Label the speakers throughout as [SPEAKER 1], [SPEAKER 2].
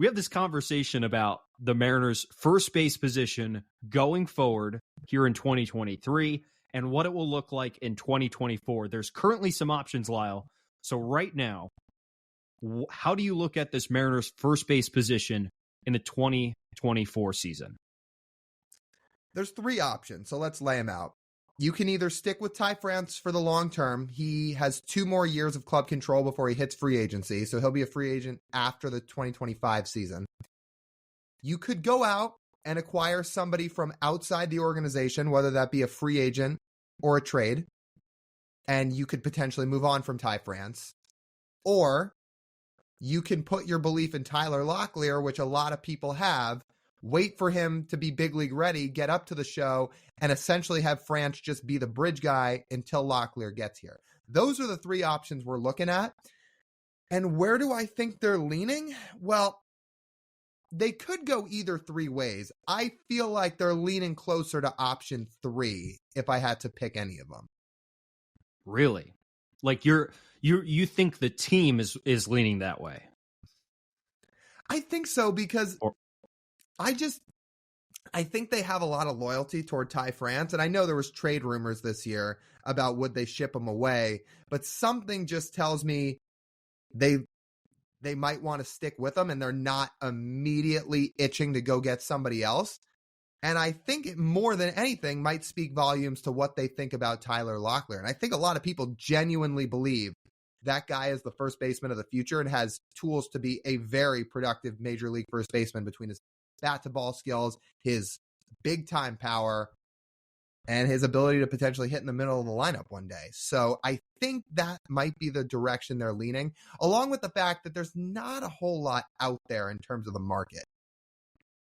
[SPEAKER 1] we have this conversation about the Mariners' first base position going forward here in 2023 and what it will look like in 2024. There's currently some options, Lyle. So right now, how do you look at this Mariners' first base position in the 2024 season?
[SPEAKER 2] There's 3 options, so let's lay them out. You can either stick with Ty France for the long term. He has 2 more years of club control before he hits free agency, so he'll be a free agent after the 2025 season. You could go out and acquire somebody from outside the organization, whether that be a free agent or a trade, and you could potentially move on from Ty France. Or you can put your belief in Tyler Locklear, which a lot of people have, wait for him to be big league ready, get up to the show, and essentially have France just be the bridge guy until Locklear gets here. Those are the 3 options we're looking at. And where do I think they're leaning? Well, they could go either 3 ways. I feel like they're leaning closer to option 3 if I had to pick any of them.
[SPEAKER 1] Really? Like you think the team is leaning that way?
[SPEAKER 2] I think so, because I think they have a lot of loyalty toward Ty France, and I know there was trade rumors this year about would they ship him away, but something just tells me they might want to stick with him, and they're not immediately itching to go get somebody else. And I think it, more than anything, might speak volumes to what they think about Tyler Locklear. And I think a lot of people genuinely believe that guy is the first baseman of the future and has tools to be a very productive major league first baseman between his bat to ball skills, his big time power, and his ability to potentially hit in the middle of the lineup one day. So I think that might be the direction they're leaning, along with the fact that there's not a whole lot out there in terms of the market.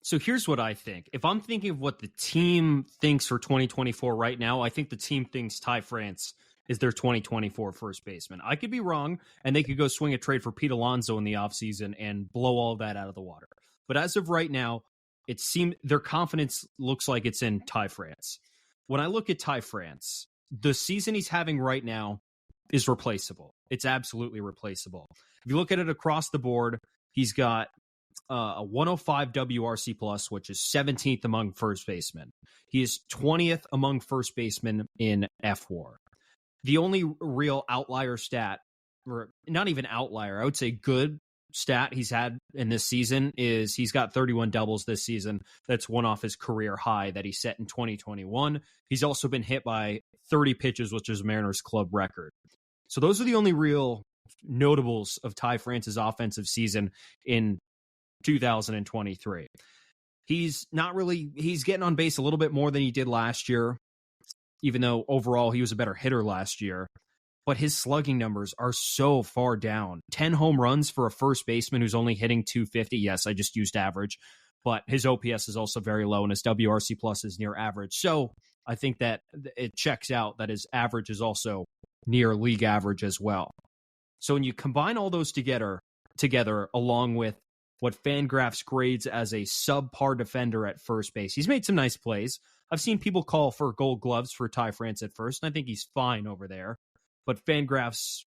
[SPEAKER 1] So here's what I think. If I'm thinking of what the team thinks for 2024 right now, I think the team thinks Ty France is their 2024 first baseman. I could be wrong, and they could go swing a trade for Pete Alonso in the offseason and blow all that out of the water. But as of right now, it seems their confidence looks like it's in Ty France. When I look at Ty France, the season he's having right now is replaceable. It's absolutely replaceable. If you look at it across the board, he's got a 105 WRC plus, which is 17th among first basemen. He is 20th among first basemen in FWAR. The only real outlier stat, or not even outlier, I would say good stat he's had in this season is he's got 31 doubles this season. That's one off his career high that he set in 2021. He's also been hit by 30 pitches, which is Mariners club record. So those are the only real notables of Ty France's offensive season in 2023. He's getting on base a little bit more than he did last year, even though overall he was a better hitter last year. But his slugging numbers are so far down. 10 home runs for a first baseman who's only hitting 250. Yes, I just used average, but his OPS is also very low and his WRC plus is near average. So I think that it checks out that his average is also near league average as well. So when you combine all those together along with what Fangraphs grades as a subpar defender at first base, he's made some nice plays. I've seen people call for gold gloves for Ty France at first, and I think he's fine over there. But Fangraphs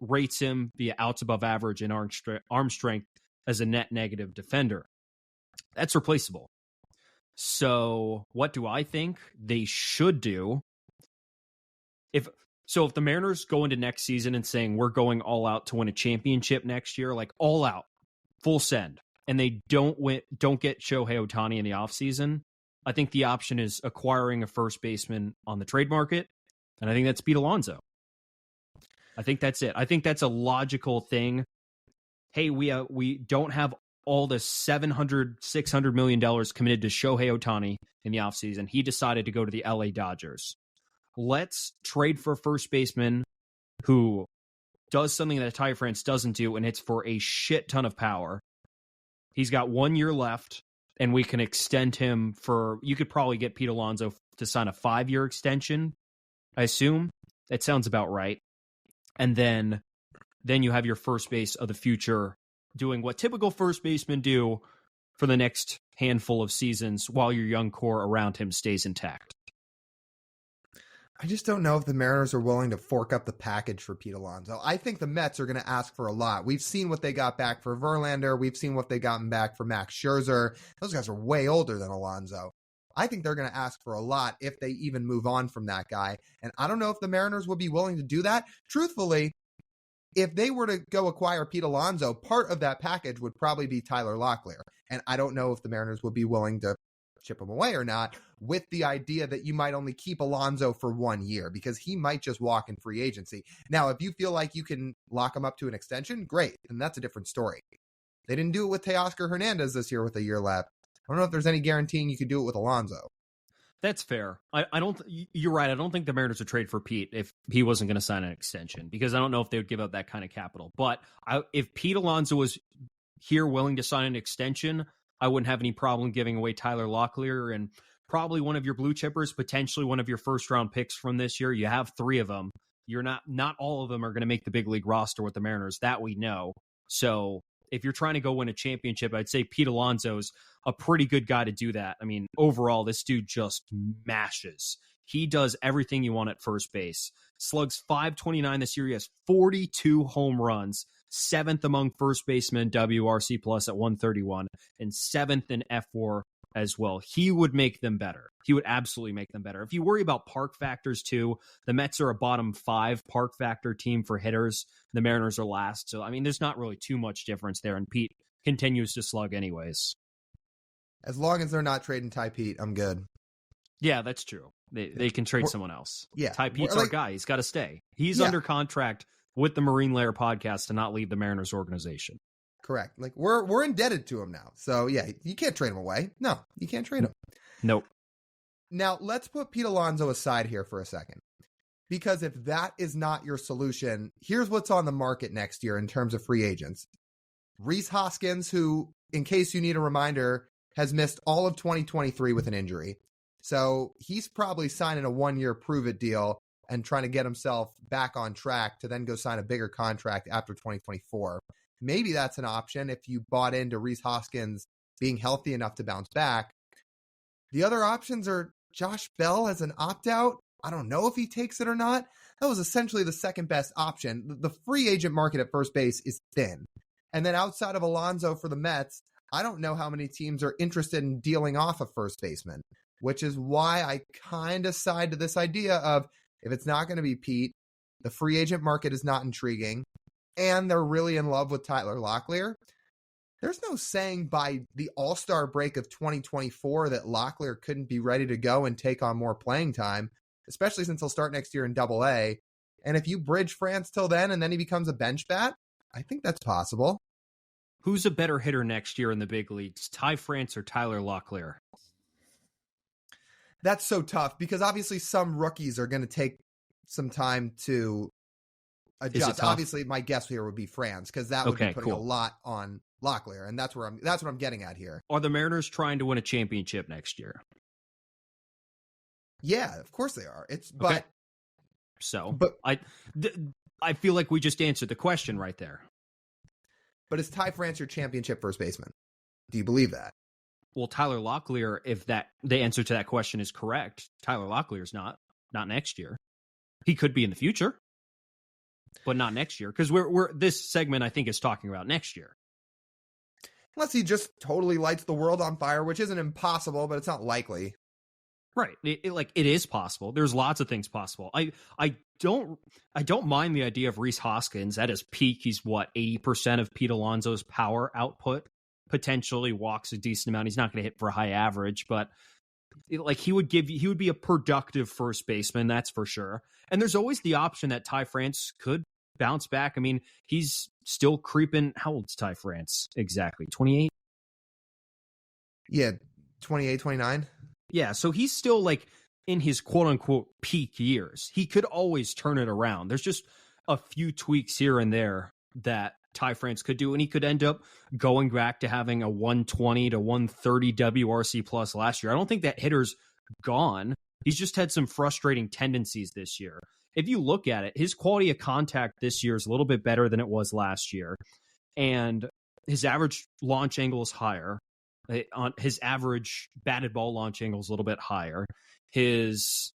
[SPEAKER 1] rates him via outs above average and arm strength as a net negative defender. That's replaceable. So what do I think they should do? If the Mariners go into next season and saying we're going all out to win a championship next year, like all out, full send, and they don't get Shohei Ohtani in the offseason, I think the option is acquiring a first baseman on the trade market, and I think that's Pete Alonso. I think that's it. I think that's a logical thing. Hey, we don't have all the $600 million committed to Shohei Ohtani in the offseason. He decided to go to the LA Dodgers. Let's trade for a first baseman who does something that Ty France doesn't do, and it's for a shit ton of power. He's got 1 year left, and we can extend him you could probably get Pete Alonso to sign a 5-year extension, I assume. That sounds about right. And then you have your first base of the future doing what typical first basemen do for the next handful of seasons while your young core around him stays intact.
[SPEAKER 2] I just don't know if the Mariners are willing to fork up the package for Pete Alonso. I think the Mets are going to ask for a lot. We've seen what they got back for Verlander. We've seen what they gotten back for Max Scherzer. Those guys are way older than Alonso. I think they're going to ask for a lot if they even move on from that guy. And I don't know if the Mariners would be willing to do that. Truthfully, if they were to go acquire Pete Alonso, part of that package would probably be Tyler Locklear. And I don't know if the Mariners would be willing to chip him away or not, with the idea that you might only keep Alonso for 1 year because he might just walk in free agency. Now, if you feel like you can lock him up to an extension, great. Then that's a different story. They didn't do it with Teoscar Hernandez this year with a year left. I don't know if there's any guaranteeing you could do it with Alonso.
[SPEAKER 1] That's fair. I don't. You're right. I don't think the Mariners would trade for Pete if he wasn't going to sign an extension, because I don't know if they would give up that kind of capital. But if Pete Alonso was here willing to sign an extension, I wouldn't have any problem giving away Tyler Locklear and probably one of your blue chippers, potentially one of your first round picks from this year. You have 3 of them. You're not all of them are going to make the big league roster with the Mariners. That we know. So if you're trying to go win a championship, I'd say Pete Alonso's a pretty good guy to do that. I mean, overall, this dude just mashes. He does everything you want at first base. Slugs .529 this year. He has 42 home runs, 7th among first basemen WRC plus at 131, and 7th in F4 as well. He would make them better. He would absolutely make them better. If you worry about park factors too, the Mets are a bottom 5 park factor team for hitters. The Mariners are last. So, I mean, there's not really too much difference there, and Pete continues to slug anyways.
[SPEAKER 2] As long as they're not trading Ty Pete, I'm good.
[SPEAKER 1] Yeah, that's true. They can trade someone else.
[SPEAKER 2] Yeah.
[SPEAKER 1] Ty Pete's our guy. He's got to stay. He's under contract with the Marine Layer podcast to not leave the Mariners organization.
[SPEAKER 2] Correct. Like we're indebted to him now. So yeah, you can't trade him away. No, you can't trade him.
[SPEAKER 1] Nope.
[SPEAKER 2] Now let's put Pete Alonso aside here for a second. Because if that is not your solution, here's what's on the market next year in terms of free agents. Rhys Hoskins, who, in case you need a reminder, has missed all of 2023 with an injury. So he's probably signing a 1-year prove-it deal and trying to get himself back on track to then go sign a bigger contract after 2024. Maybe that's an option if you bought into Rhys Hoskins being healthy enough to bounce back. The other options are Josh Bell as an opt-out. I don't know if he takes it or not. That was essentially the second best option. The free agent market at first base is thin. And then outside of Alonso for the Mets, I don't know how many teams are interested in dealing off a first baseman, which is why I kind of side to this idea of if it's not going to be Pete, the free agent market is not intriguing, and they're really in love with Tyler Locklear. There's no saying by the All-Star break of 2024 that Locklear couldn't be ready to go and take on more playing time, especially since he'll start next year in Double-A. And if you bridge France till then and then he becomes a bench bat, I think that's possible.
[SPEAKER 1] Who's a better hitter next year in the big leagues, Ty France or Tyler Locklear?
[SPEAKER 2] That's so tough because obviously some rookies are going to take some time to adjust. Obviously, my guess here would be France because that would be putting a lot on Locklear, and that's what I'm getting at here.
[SPEAKER 1] Are the Mariners trying to win a championship next year?
[SPEAKER 2] Yeah, of course they are.
[SPEAKER 1] I feel like we just answered the question right there.
[SPEAKER 2] But is Ty France your championship first baseman? Do you believe that?
[SPEAKER 1] Well, Tyler Locklear, if the answer to that question is correct, Tyler Locklear's not next year. He could be in the future, but not next year because we're this segment I think is talking about next year.
[SPEAKER 2] Unless he just totally lights the world on fire, which isn't impossible, but it's not likely.
[SPEAKER 1] Right. It is possible. There's lots of things possible. I don't mind the idea of Rhys Hoskins at his peak. He's 80% of Pete Alonso's power output. Potentially walks a decent amount. He's not going to hit for a high average, but he would be a productive first baseman. That's for sure. And there's always the option that Ty France could bounce back. I mean, he's still creeping. How old's Ty France exactly? 28?
[SPEAKER 2] Yeah. 28, 29.
[SPEAKER 1] Yeah, so he's still in his quote-unquote peak years. He could always turn it around. There's just a few tweaks here and there that Ty France could do, and he could end up going back to having a 120 to 130 WRC plus last year. I don't think that hitter's gone. He's just had some frustrating tendencies this year. If you look at it, his quality of contact this year is a little bit better than it was last year, and his average launch angle is higher. On his average batted ball launch angle is a little bit higher. His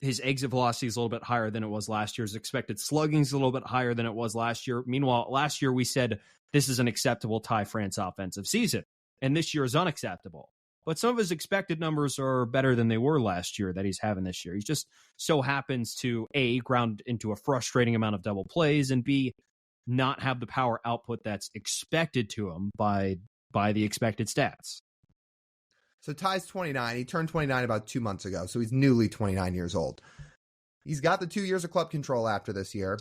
[SPEAKER 1] his exit velocity is a little bit higher than it was last year. His expected slugging is a little bit higher than it was last year. Meanwhile, last year we said this is an acceptable Ty France offensive season, and this year is unacceptable. But some of his expected numbers are better than they were last year that he's having this year. He just so happens to, A, ground into a frustrating amount of double plays, and B, not have the power output that's expected to him by the expected stats.
[SPEAKER 2] So Ty's 29. He turned 29 about 2 months ago, so he's newly 29 years old. He's got the 2 years of club control after this year,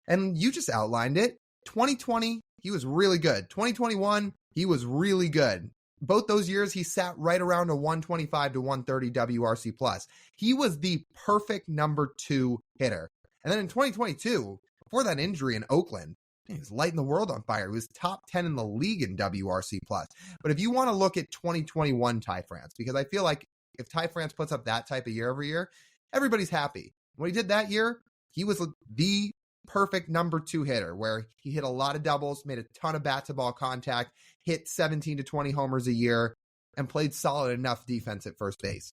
[SPEAKER 2] and you just outlined it. 2020, he was really good. 2021, he was really good. Both those years, he sat right around a 125 to 130 WRC plus. He was the perfect number 2 hitter. And then in 2022, before that injury in Oakland, he was lighting the world on fire. He was top 10 in the league in WRC plus. But if you want to look at 2021 Ty France, because I feel like if Ty France puts up that type of year every year, everybody's happy. When he did that year, he was the perfect number 2 hitter, where he hit a lot of doubles, made a ton of bat-to-ball contact, hit 17 to 20 homers a year, and played solid enough defense at first base.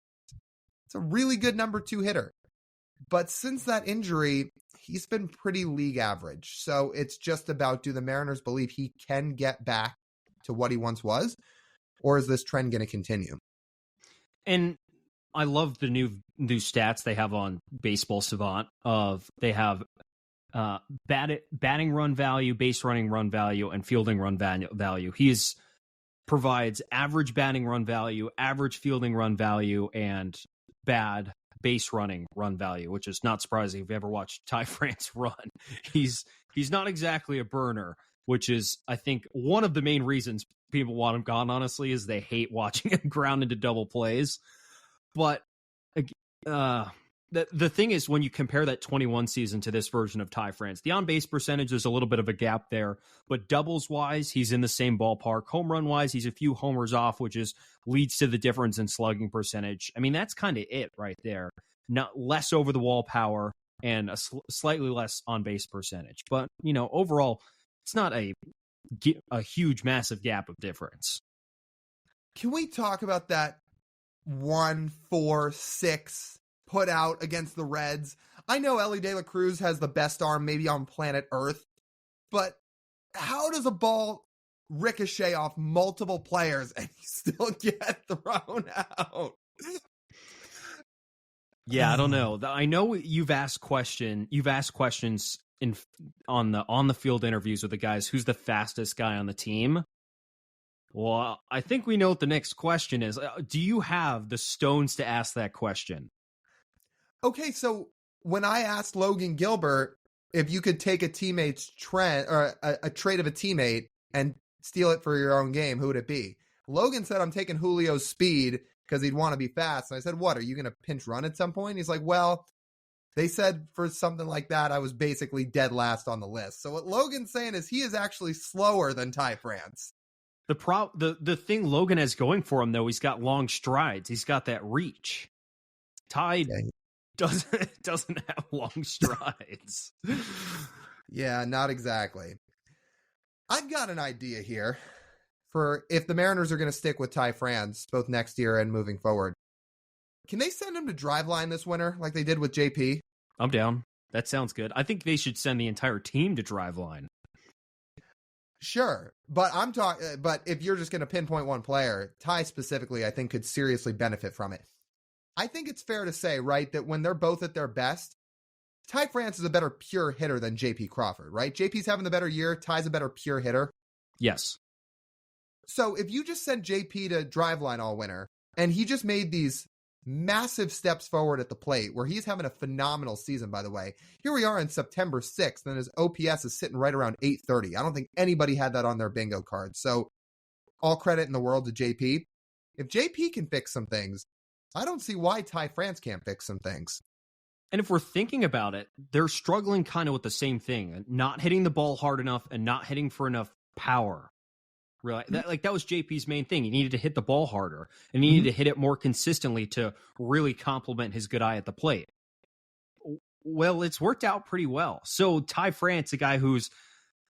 [SPEAKER 2] It's a really good number 2 hitter. But since that injury, he's been pretty league average. So it's just about, do the Mariners believe he can get back to what he once was? Or is this trend going to continue?
[SPEAKER 1] And I love the new stats they have on Baseball Savant. They have batting run value, base running run value, and fielding run value. He provides average batting run value, average fielding run value, and bad base running run value, which is not surprising if you ever watched Ty France run. He's not exactly a burner, which is, I think, one of the main reasons people want him gone, honestly, is they hate watching him ground into double plays. But the thing is, when you compare that 21 season to this version of Ty France, the on-base percentage, there's a little bit of a gap there, but doubles-wise, he's in the same ballpark. Home run-wise, he's a few homers off, which leads to the difference in slugging percentage. I mean, that's kind of it right there. Not less over-the-wall power and a slightly less on-base percentage. But, overall, it's not a huge, massive gap of difference.
[SPEAKER 2] Can we talk about that 1-4-6 put out against the Reds? I know Elly De La Cruz has the best arm maybe on planet Earth, but how does a ball ricochet off multiple players and still get thrown out?
[SPEAKER 1] Yeah, I don't know. I know you've asked questions on the field interviews with the guys, who's the fastest guy on the team? Well, I think we know what the next question is. Do you have the stones to ask that question?
[SPEAKER 2] Okay, so when I asked Logan Gilbert if you could take a teammate's trend or a trait of a teammate and steal it for your own game, who would it be? Logan said, I'm taking Julio's speed because he'd want to be fast. And I said, what, are you going to pinch run at some point? He's like, well, they said for something like that, I was basically dead last on the list. So what Logan's saying is he is actually slower than Ty France.
[SPEAKER 1] The thing Logan has going for him, though, he's got long strides. He's got that reach. Ty doesn't have long strides.
[SPEAKER 2] Yeah, not exactly. I've got an idea here for if the Mariners are going to stick with Ty France both next year and moving forward. Can they send him to Driveline this winter like they did with JP?
[SPEAKER 1] I'm down. That sounds good. I think they should send the entire team to Driveline.
[SPEAKER 2] Sure, but But if you're just going to pinpoint one player, Ty specifically, I think could seriously benefit from it. I think it's fair to say, right, that when they're both at their best, Ty France is a better pure hitter than JP Crawford, right? JP's having the better year. Ty's a better pure hitter.
[SPEAKER 1] Yes.
[SPEAKER 2] So if you just sent JP to Driveline all winter, and he just made these massive steps forward at the plate, where he's having a phenomenal season, by the way. Here we are on September 6th, and his OPS is sitting right around 830. I don't think anybody had that on their bingo card. So all credit in the world to JP. If JP can fix some things, I don't see why Ty France can't fix some things.
[SPEAKER 1] And if we're thinking about it, they're struggling kind of with the same thing, not hitting the ball hard enough and not hitting for enough power. Really, that was JP's main thing. He needed to hit the ball harder, and he needed to hit it more consistently to really complement his good eye at the plate. Well, it's worked out pretty well. So Ty France, a guy who's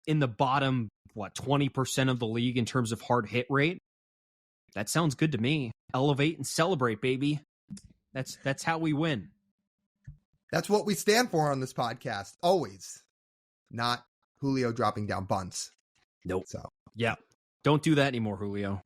[SPEAKER 1] in the bottom, 20% of the league in terms of hard hit rate, that sounds good to me. Elevate and celebrate, baby. That's how we win.
[SPEAKER 2] That's what we stand for on this podcast. Always. Not Julio dropping down bunts.
[SPEAKER 1] Nope.
[SPEAKER 2] So
[SPEAKER 1] yeah. Don't do that anymore, Julio.